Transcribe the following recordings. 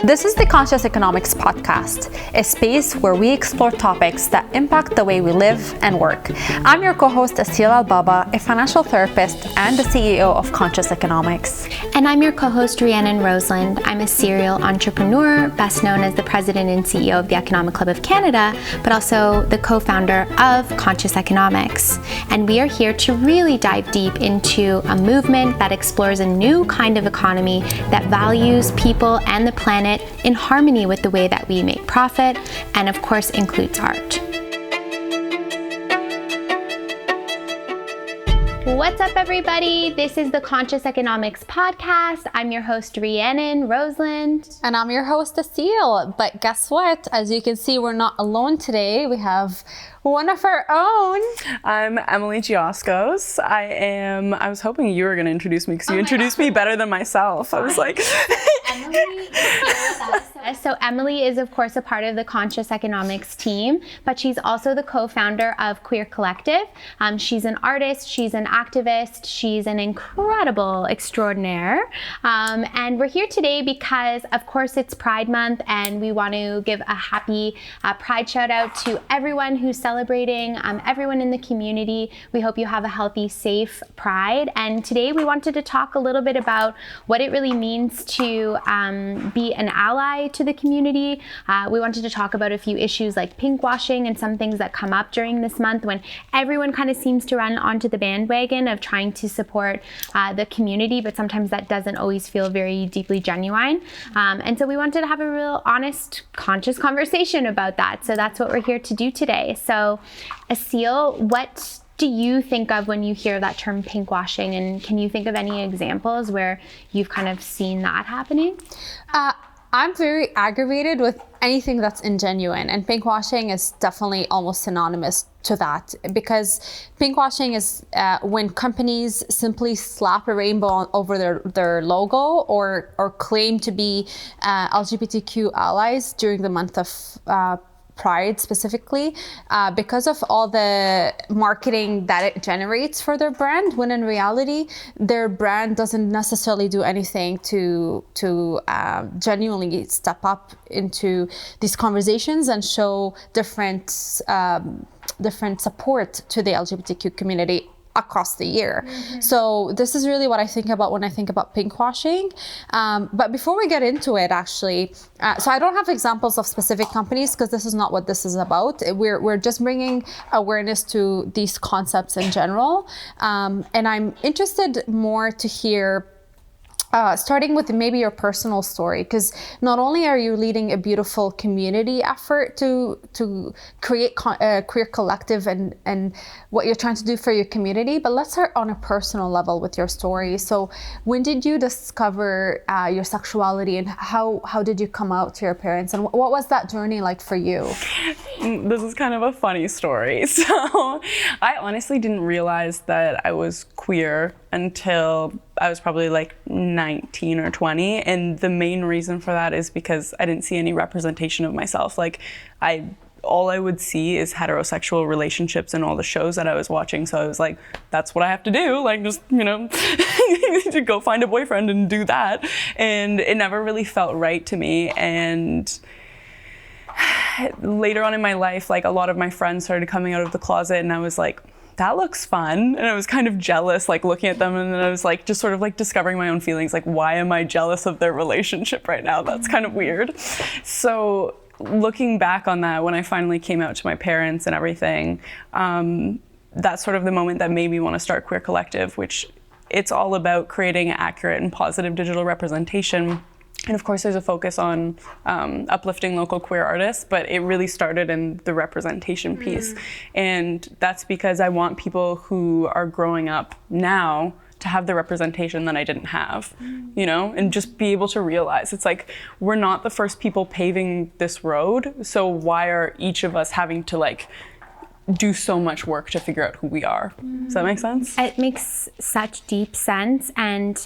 This is the Conscious Economics Podcast, a space where we explore topics that impact the way we live and work. I'm your co-host, Asil Al-Baba, a financial therapist and the CEO of Conscious Economics. And I'm your co-host, Rhiannon Roseland. I'm a serial entrepreneur, best known as the president and CEO of the Economic Club of Canada, but also the co-founder of Conscious Economics. And we are here to really dive deep into a movement that explores a new kind of economy that values people and the planet in harmony with the way that we make profit, and of course includes art. What's up, everybody? This is the Conscious Economics Podcast. I'm your host, Rhiannon Roseland. And I'm your host, Asil. But guess what? As you can see, we're not alone today. We have one of our own. I'm Emily Gioskos. I was hoping you were going to introduce me because you introduced me better than myself. I was like... Emily is here with us. So Emily is, of course, a part of the Conscious Economics team, but she's also the co-founder of Queer Collective. She's an artist, she's an activist, she's an incredible extraordinaire. And we're here today because, of course, it's Pride Month, and we want to give a happy Pride shout out to everyone who's celebrating, everyone in the community. We hope you have a healthy, safe Pride. And today we wanted to talk a little bit about what it really means to be an ally to the community. We wanted to talk about a few issues like pinkwashing and some things that come up during this month when everyone kind of seems to run onto the bandwagon of trying to support the community, but sometimes that doesn't always feel very deeply genuine. And so we wanted to have a real honest, conscious conversation about that. So that's what we're here to do today. So Asil, what do you think of when you hear that term pinkwashing, and can you think of any examples where you've kind of seen that happening? I'm very aggravated with anything that's ingenuine, and pinkwashing is definitely almost synonymous to that, because pinkwashing is when companies simply slap a rainbow over their logo or claim to be LGBTQ allies during the month of Pride specifically, because of all the marketing that it generates for their brand, when in reality their brand doesn't necessarily do anything to genuinely step up into these conversations and show different support to the LGBTQ community across the year. Mm-hmm. So this is really what I think about when I think about pinkwashing. But before we get into it, actually, so I don't have examples of specific companies because this is not what this is about. We're just bringing awareness to these concepts in general. And I'm interested more to hear starting with maybe your personal story, because not only are you leading a beautiful community effort to create a queer collective and what you're trying to do for your community, but let's start on a personal level with your story. So when did you discover your sexuality, and how did you come out to your parents, and what was that journey like for you? This is kind of a funny story. So I honestly didn't realize that I was queer until I was probably like 19 or 20. And the main reason for that is because I didn't see any representation of myself. Like all I would see is heterosexual relationships in all the shows that I was watching. So I was like, that's what I have to do. Like, just, to go find a boyfriend and do that. And it never really felt right to me. And later on in my life, like a lot of my friends started coming out of the closet, and I was like, that looks fun. And I was kind of jealous, like looking at them, and then I was like, just sort of like discovering my own feelings. Like, why am I jealous of their relationship right now? That's kind of weird. So looking back on that, when I finally came out to my parents and everything, that's sort of the moment that made me want to start Queer Collective, which it's all about creating accurate and positive digital representation. And of course, there's a focus on uplifting local queer artists, but it really started in the representation piece. And that's because I want people who are growing up now to have the representation that I didn't have, and just be able to realize it's like, we're not the first people paving this road. So why are each of us having to like do so much work to figure out who we are? Does that make sense? It makes such deep sense. And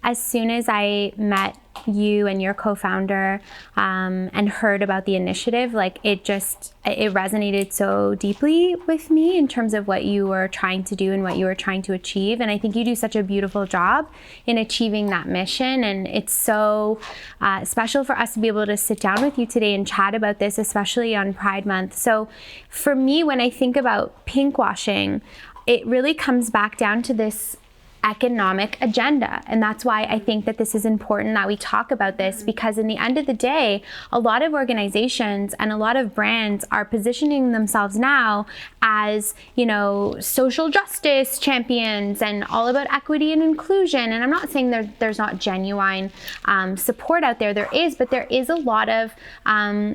as soon as I met you and your co-founder and heard about the initiative, like it resonated so deeply with me in terms of what you were trying to do and what you were trying to achieve. And I think you do such a beautiful job in achieving that mission. And it's so special for us to be able to sit down with you today and chat about this, especially on Pride Month. So for me, when I think about pinkwashing, it really comes back down to this economic agenda. And that's why I think that this is important that we talk about this, because in the end of the day, a lot of organizations and a lot of brands are positioning themselves now as, you know, social justice champions and all about equity and inclusion. And I'm not saying there's not genuine support out there. There is, but there is a lot of,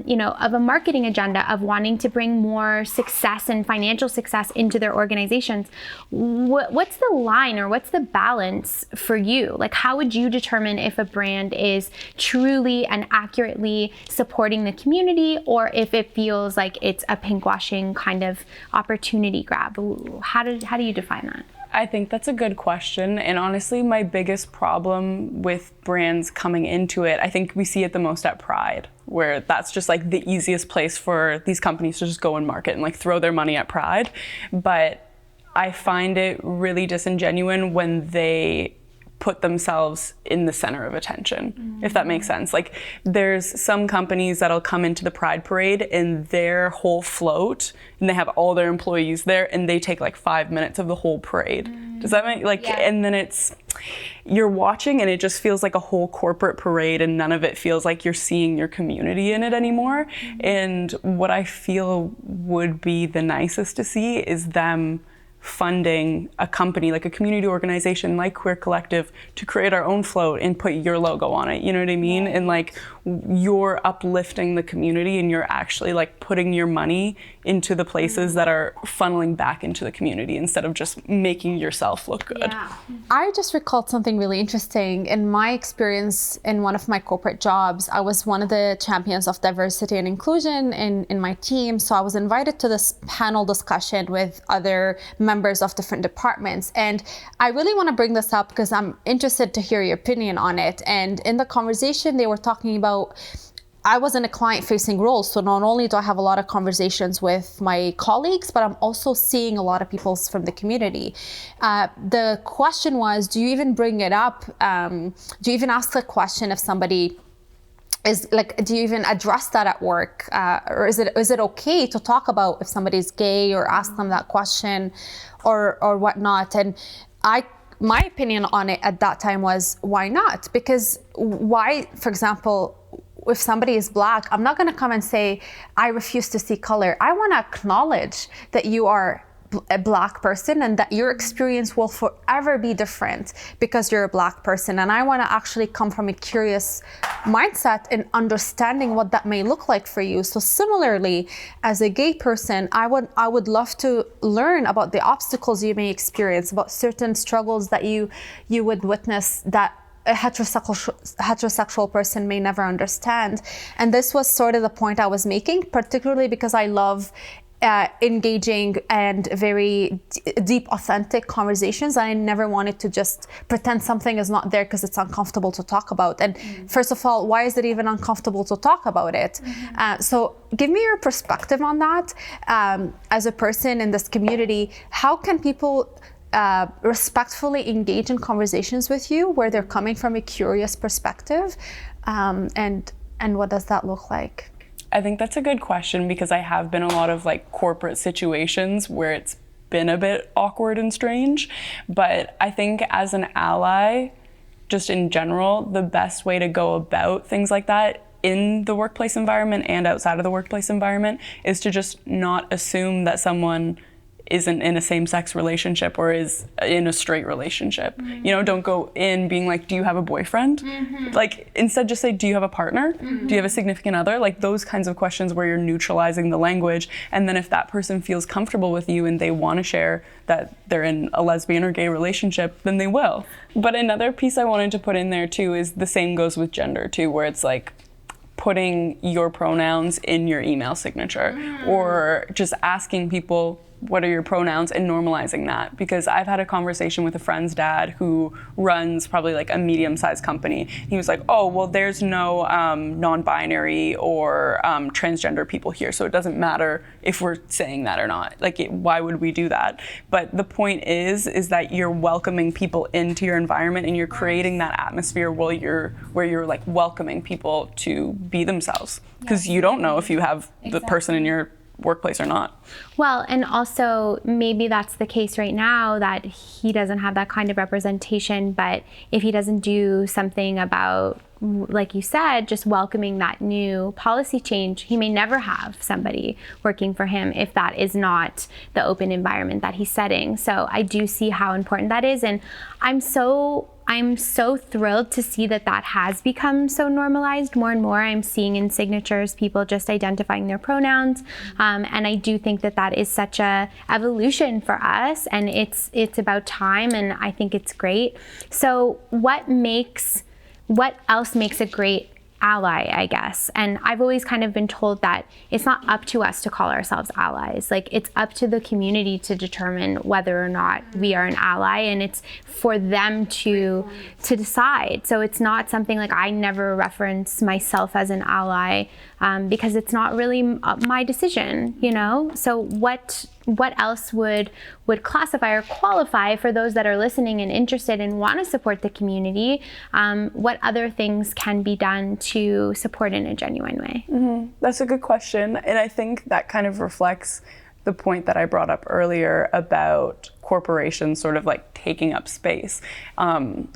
you know, of a marketing agenda of wanting to bring more success and financial success into their organizations. What's the line, or what's the balance for you? Like, how would you determine if a brand is truly and accurately supporting the community, or if it feels like it's a pinkwashing kind of opportunity grab? How do you define that? I think that's a good question. And honestly, my biggest problem with brands coming into it, I think we see it the most at Pride, where that's just like the easiest place for these companies to just go and market and like throw their money at Pride. But I find it really disingenuous when they put themselves in the center of attention, if that makes sense. Like, there's some companies that'll come into the Pride Parade and their whole float, and they have all their employees there, and they take like 5 minutes of the whole parade. Does that make like, yeah. And then you're watching and it just feels like a whole corporate parade, and none of it feels like you're seeing your community in it anymore. And what I feel would be the nicest to see is them funding a company, like a community organization like Queer Collective, to create our own float and put your logo on it, you know what I mean? And like, you're uplifting the community and you're actually like putting your money into the places that are funneling back into the community instead of just making yourself look good. Yeah. I just recalled something really interesting. In my experience in one of my corporate jobs, I was one of the champions of diversity and inclusion in my team. So I was invited to this panel discussion with other members of different departments. And I really want to bring this up because I'm interested to hear your opinion on it. And in the conversation, they were talking about, I was in a client-facing role, so not only do I have a lot of conversations with my colleagues, but I'm also seeing a lot of people from the community. The question was, do you even bring it up? Do you even ask the question if somebody is like, do you even address that at work? Or is it okay to talk about if somebody's gay, or ask them that question or whatnot? And my opinion on it at that time was, why not? Because why, for example, if somebody is Black, I'm not going to come and say, I refuse to see color. I want to acknowledge that you are a Black person and that your experience will forever be different because you're a Black person. And I want to actually come from a curious mindset and understanding what that may look like for you. So similarly, as a gay person, I would love to learn about the obstacles you may experience, about certain struggles that you would witness that a heterosexual person may never understand. And this was sort of the point I was making, particularly because I love engaging and very deep, authentic conversations. I never wanted to just pretend something is not there because it's uncomfortable to talk about. And first of all, why is it even uncomfortable to talk about it? So give me your perspective on that. As a person in this community, how can people respectfully engage in conversations with you where they're coming from a curious perspective? And what does that look like? I think that's a good question, because I have been in a lot of like corporate situations where it's been a bit awkward and strange. But I think as an ally, just in general, the best way to go about things like that in the workplace environment and outside of the workplace environment is to just not assume that someone isn't in a same-sex relationship or is in a straight relationship. You know, don't go in being like, do you have a boyfriend? Like, instead just say, do you have a partner? Do you have a significant other? Like, those kinds of questions where you're neutralizing the language. And then if that person feels comfortable with you and they want to share that they're in a lesbian or gay relationship, then they will. But another piece I wanted to put in there too is the same goes with gender too, where it's like putting your pronouns in your email signature, or just asking people, what are your pronouns, and normalizing that. Because I've had a conversation with a friend's dad who runs probably like a medium-sized company. He was like, oh, well, there's no non-binary or transgender people here, so it doesn't matter if we're saying that or not. Like, why would we do that? But the point is that you're welcoming people into your environment, and you're creating that atmosphere where you're like welcoming people to be themselves, because you don't know if you have the person in your workplace or not. Well, and also maybe that's the case right now, that he doesn't have that kind of representation, but if he doesn't do something about, like you said, just welcoming that new policy change, he may never have somebody working for him if that is not the open environment that he's setting. So I do see how important that is, and I'm so thrilled to see that has become so normalized more and more. I'm seeing in signatures people just identifying their pronouns, and I do think that is such a evolution for us, and it's about time, and I think it's great. So what else makes a great ally, I guess? And I've always kind of been told that it's not up to us to call ourselves allies. Like, it's up to the community to determine whether or not we are an ally, and it's for them to decide. So it's not something like, I never reference myself as an ally because it's not really my decision, you know? So what else would classify or qualify for those that are listening and interested and want to support the community? What other things can be done to support in a genuine way? Mm-hmm. That's a good question. And I think that kind of reflects the point that I brought up earlier about corporations sort of like taking up space.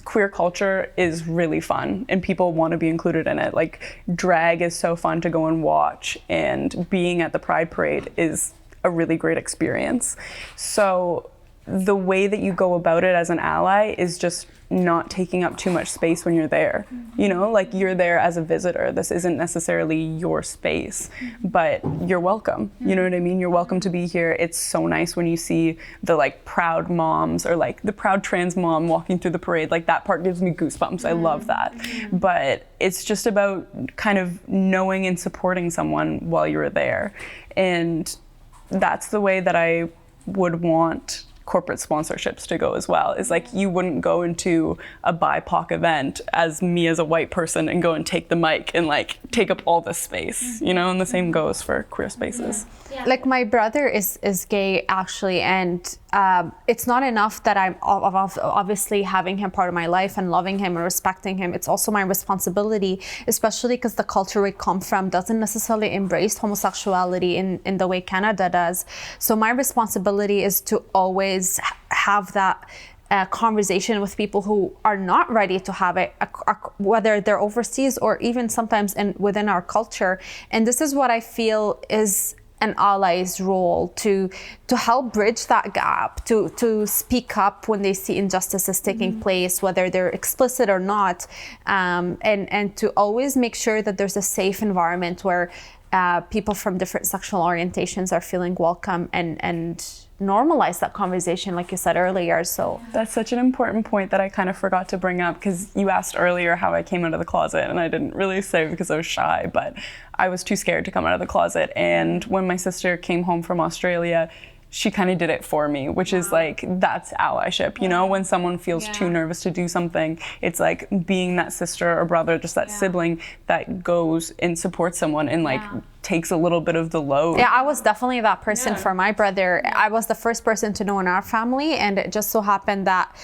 Queer culture is really fun, and people want to be included in it. Like, drag is so fun to go and watch, and being at the Pride Parade is a really great experience. So the way that you go about it as an ally is just not taking up too much space when you're there. You know, like, you're there as a visitor. This isn't necessarily your space, but you're welcome. You know what I mean? You're welcome to be here. It's so nice when you see the like proud moms, or like the proud trans mom walking through the parade. Like, that part gives me goosebumps. I love that. But it's just about kind of knowing and supporting someone while you're there. And that's the way that I would want corporate sponsorships to go as well. Is like, you wouldn't go into a BIPOC event as me as a white person and go and take the mic and like take up all this space, you know, and the same goes for queer spaces. Yeah. Like, my brother is gay, actually, and it's not enough that I'm obviously having him part of my life and loving him and respecting him. It's also my responsibility, especially because the culture we come from doesn't necessarily embrace homosexuality in the way Canada does. So my responsibility is to always have that conversation with people who are not ready to have it, whether they're overseas or even sometimes within our culture. And this is what I feel is an ally's role, to help bridge that gap, to speak up when they see injustices taking place, whether they're explicit or not, and to always make sure that there's a safe environment where people from different sexual orientations are feeling welcome, and normalize that conversation, like you said earlier. So that's such an important point that I kind of forgot to bring up, because you asked earlier how I came out of the closet, and I didn't really say because I was shy, but I was too scared to come out of the closet. And when my sister came home from Australia, she kind of did it for me, which is like, that's allyship, you know? When someone feels too nervous to do something, it's like being that sister or brother, just that sibling that goes and supports someone and like takes a little bit of the load. Yeah, I was definitely that person for my brother. I was the first person to know in our family, and it just so happened that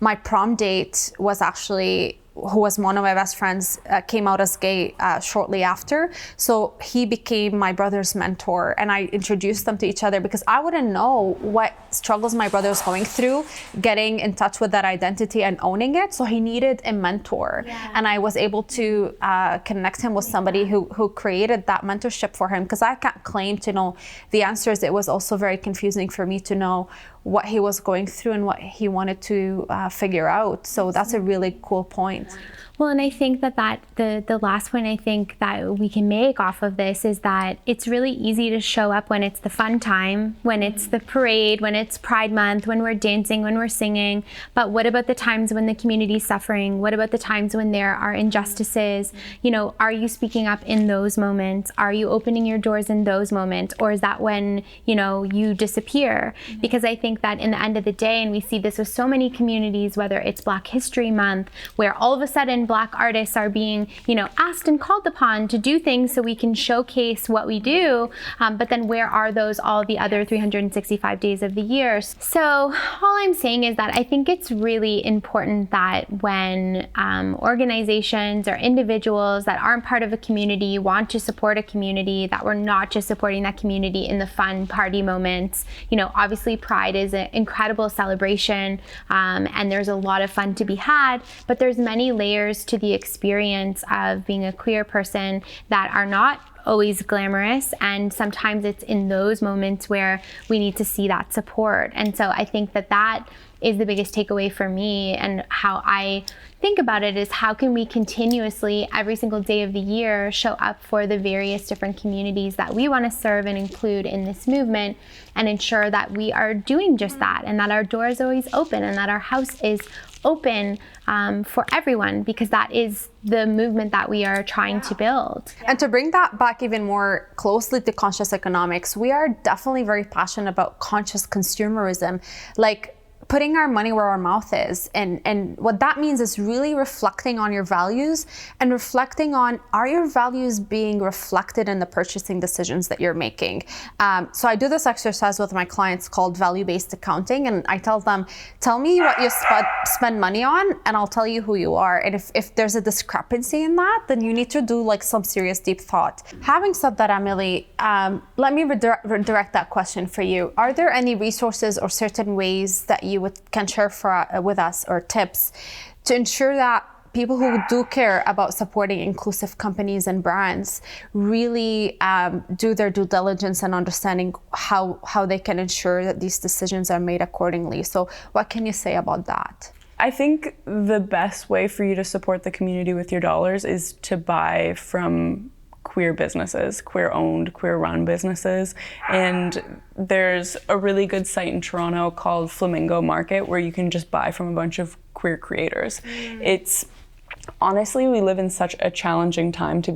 my prom date was actually, who was one of my best friends, came out as gay shortly after. So he became my brother's mentor, and I introduced them to each other because I wouldn't know what struggles my brother was going through, getting in touch with that identity and owning it. So he needed a mentor. And I was able to connect him with somebody who created that mentorship for him, because I can't claim to know the answers. It was also very confusing for me to know what he was going through and what he wanted to figure out. So that's a really cool point. Well, and I think that the last point I think that we can make off of this is that it's really easy to show up when it's the fun time, when it's the parade, when it's Pride Month, when we're dancing, when we're singing. But what about the times when the community's suffering? What about the times when there are injustices? You know, are you speaking up in those moments? Are you opening your doors in those moments? Or is that when, you know, you disappear? Because I think that in the end of the day, and we see this with so many communities, whether it's Black History Month, where all of a sudden Black artists are being, you know, asked and called upon to do things so we can showcase what we do, but then where are those all the other 365 days of the year? So all I'm saying is that I think it's really important that when organizations or individuals that aren't part of a community want to support a community, that we're not just supporting that community in the fun party moments. You know, obviously Pride is an incredible celebration, and there's a lot of fun to be had, but there's many layers to the experience of being a queer person that are not always glamorous, and sometimes it's in those moments where we need to see that support. And so I think that that is the biggest takeaway for me, and how I think about it is how can we continuously every single day of the year show up for the various different communities that we want to serve and include in this movement, and ensure that we are doing just that, and that our door is always open, and that our house is open for everyone, because that is the movement that we are trying to build. And to bring that back even more closely to conscious economics, we are definitely very passionate about conscious consumerism, like putting our money where our mouth is. And what that means is really reflecting on your values and reflecting on, are your values being reflected in the purchasing decisions that you're making? So I do this exercise with my clients called value-based accounting, and I tell them, tell me what you spend money on, and I'll tell you who you are. And if there's a discrepancy in that, then you need to do like some serious deep thought. Having said that, Emily, let me redirect that question for you. Are there any resources or certain ways that you can share with us, or tips to ensure that people who do care about supporting inclusive companies and brands really do their due diligence and understanding how they can ensure that these decisions are made accordingly? So what can you say about that? I think the best way for you to support the community with your dollars is to buy from queer businesses, queer-owned, queer-run businesses. And there's a really good site in Toronto called Flamingo Market where you can just buy from a bunch of queer creators. It's honestly, we live in such a challenging time to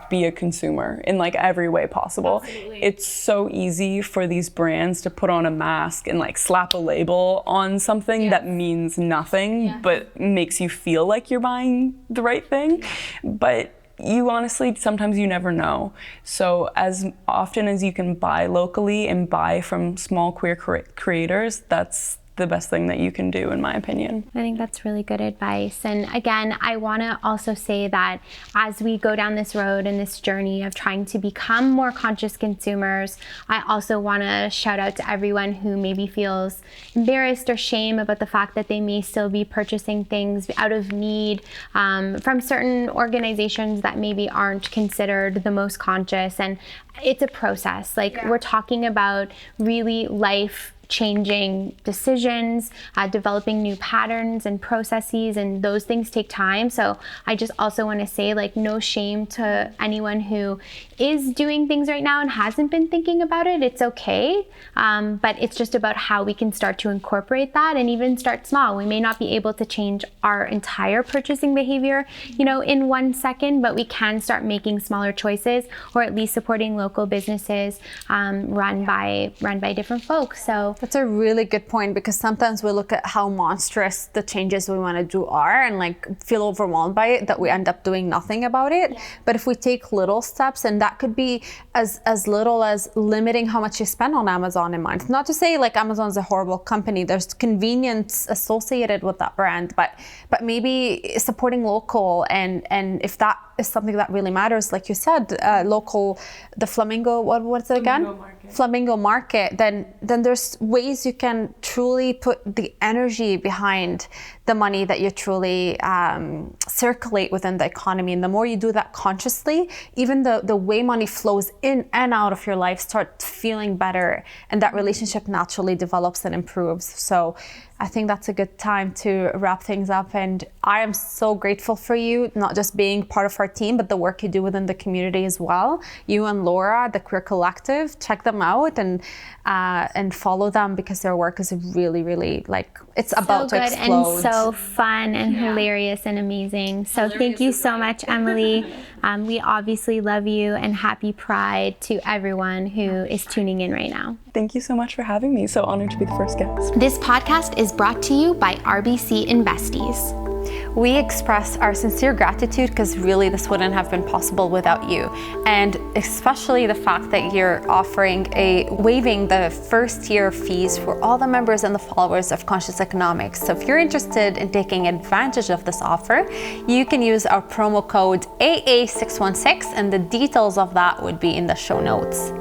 be a consumer in like every way possible. Absolutely. It's so easy for these brands to put on a mask and like slap a label on something that means nothing, but makes you feel like you're buying the right thing. But you honestly, sometimes you never know. So as often as you can buy locally and buy from small queer creators, that's the best thing that you can do, in my opinion. I think that's really good advice. And again, I want to also say that as we go down this road and this journey of trying to become more conscious consumers, I also want to shout out to everyone who maybe feels embarrassed or shame about the fact that they may still be purchasing things out of need from certain organizations that maybe aren't considered the most conscious. And it's a process. Like we're talking about really life-changing decisions, developing new patterns and processes, and those things take time. So I just also want to say, like, no shame to anyone who is doing things right now and hasn't been thinking about it. It's okay, but it's just about how we can start to incorporate that and even start small. We may not be able to change our entire purchasing behavior, you know, in 1 second, but we can start making smaller choices, or at least supporting local businesses run by different folks. So that's a really good point, because sometimes we look at how monstrous the changes we want to do are and like feel overwhelmed by it, that we end up doing nothing about it. But if we take little steps, and that could be as little as limiting how much you spend on Amazon a month. Not to say like Amazon's a horrible company, there's convenience associated with that brand, but maybe supporting local, and if that is something that really matters, like you said, local, the Flamingo, what's it again? Flamingo Market, then there's ways you can truly put the energy behind the money that you truly circulate within the economy. And the more you do that consciously, even the way money flows in and out of your life starts feeling better, and that relationship naturally develops and improves. So I think that's a good time to wrap things up. And I am so grateful for you, not just being part of our team, but the work you do within the community as well. You and Laura, the Queer Collective, check them out and follow them, because their work is really, really like, it's about to explode. And so fun and hilarious and amazing. So thank you so much, Emily. We obviously love you, and happy Pride to everyone who is tuning in right now. Thank you so much for having me. So honored to be the first guest. This podcast is brought to you by RBC Investies. We express our sincere gratitude, because really this wouldn't have been possible without you. And especially the fact that you're waiving the first year fees for all the members and the followers of Conscious Economics. So if you're interested in taking advantage of this offer, you can use our promo code AA616, and the details of that would be in the show notes.